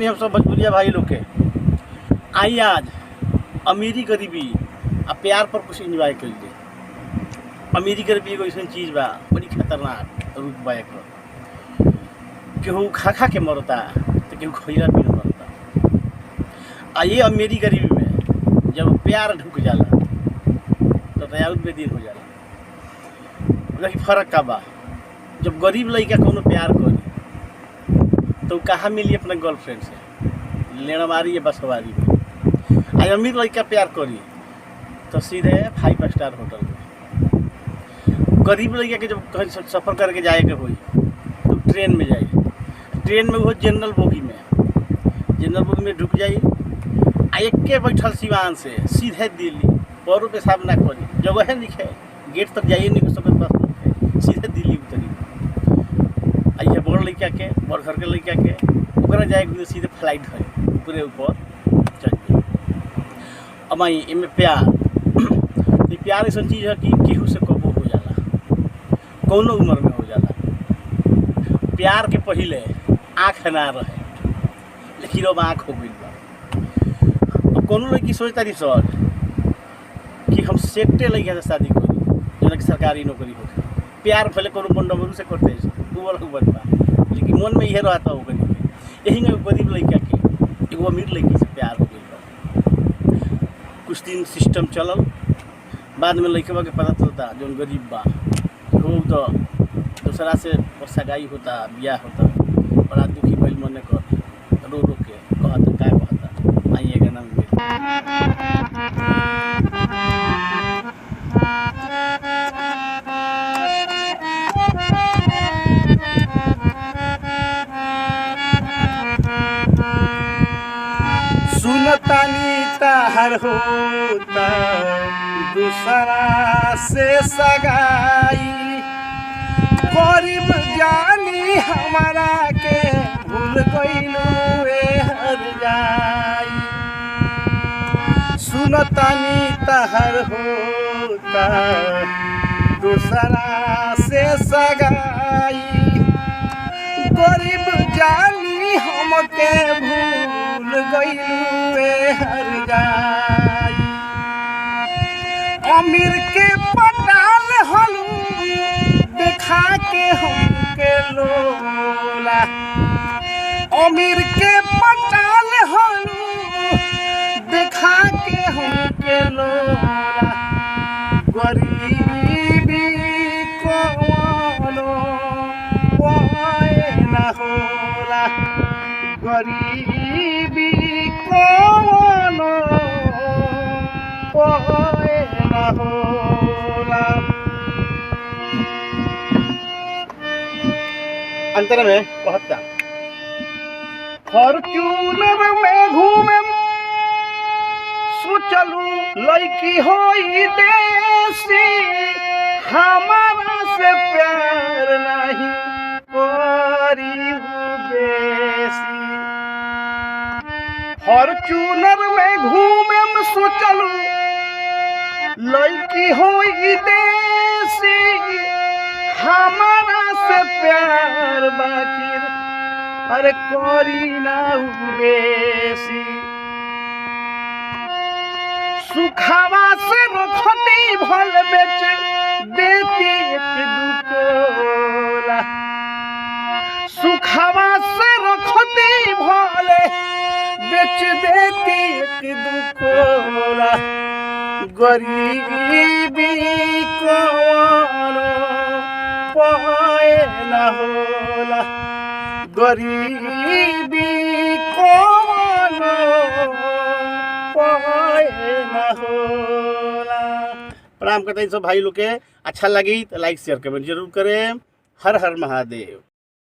हम सब भोजपुरिया भाई लोग के आई आज अमीरी गरीबी आ प्यार पर कुछ इंजॉय कर ली। अमीरी गरीबी एगो ऐसा चीज़ बा बड़ी खतरनाक रूप बा एकर। केहू खा खा के मरता तो केहू खैरा पी मरता। आ ये अमीरी गरीबी में जब प्यार ढुक जाला तो दयाउद बेदीन हो जाला। वही फर्क का बा, जब गरीब लड़का कोनो प्यार करी तो कहाँ मिली अपने गर्लफ्रेंड से, लेड़मारी या बसवारी में। आई अमीर लड़का प्यार करी तो सीधे 5 स्टार होटल में। गरीब लड़का के जब कहीं सफ़र करके जाए के होई तो ट्रेन में जाई, ट्रेन में वो जनरल बोगी में ढुक जाई आ एक बैठल सिवान से सीधे दिल्ली। पौरों पेशाब ना करी, जगह लिखे गेट तक जाइए नहीं कुछ बस सीधे दिल्ली उतरी। आइए बड़ लड़का के बड़ घर के लड़का के ओकरा जाए सीधे फ्लाइट धरे पूरे ऊपर चल जाए। अब आई इनमें प्यार ये प्यार ऐसा चीज़ है कि केहू से कबो हो जाला, कौनो उम्र में हो जाला। प्यार के पहले आँख ना रहे लेकिन अब आँख हो गई बा। अब कौनो लड़की सोचता रही सर कि हम सेटे लड़का से शादी करी जो कि सरकारी नौकरी हो। प्यार पहले कोनो बंडमरू से करते बा लेकिन मन में यह रहता होगा यही में गरीब लड़का के एगो अमीर लड़की से प्यार हो गई। कुछ दिन सिस्टम चलल, बाद में लड़के के पता चलता जो गरीब बा हो तो दूसरा से सगाई होता, ब्याह होता। बड़ा दुखी भइल मन कर रो रो के कहता का कहता आइए गाना में सुनतानी ताहर होता दूसरा से सगाई। गरीब जानी हमारा के भूल गइलू हर जाई। सुनतानी ताहर होता दूसरा से सगाई। गरीब जानी हमके भूल गइलू हर जाई। अमीर के पटाल हलू देखा के हमके लोला। अमीर के पटाल हलू देखा के हमके लोला। गरीबी कोनो पाए ना होला, गरीबी कोनो पाए ना होला। अंतर में कहता फॉर्च्यूनर में घूमे सोचलू लड़की होई देसी। हमारा से प्यार नहीं करी बेसी। फॉर्च्यूनर में घूमे सोचलू लड़की होई देसी। हमारा से प्यार बाकी अरे करी ना बेसी। सुखावा से रखती भल बेच देती एक दुकोला। सुखावा से रखती भल बेच देती एक दुकोला। गरीबी कोनो पाए ना होला, गरीबी कोनो पाए ना होला। प्रणाम करते हैं सब भाई लोग के। अच्छा लगी तो लाइक शेयर कमेंट जरूर करें। हर हर महादेव।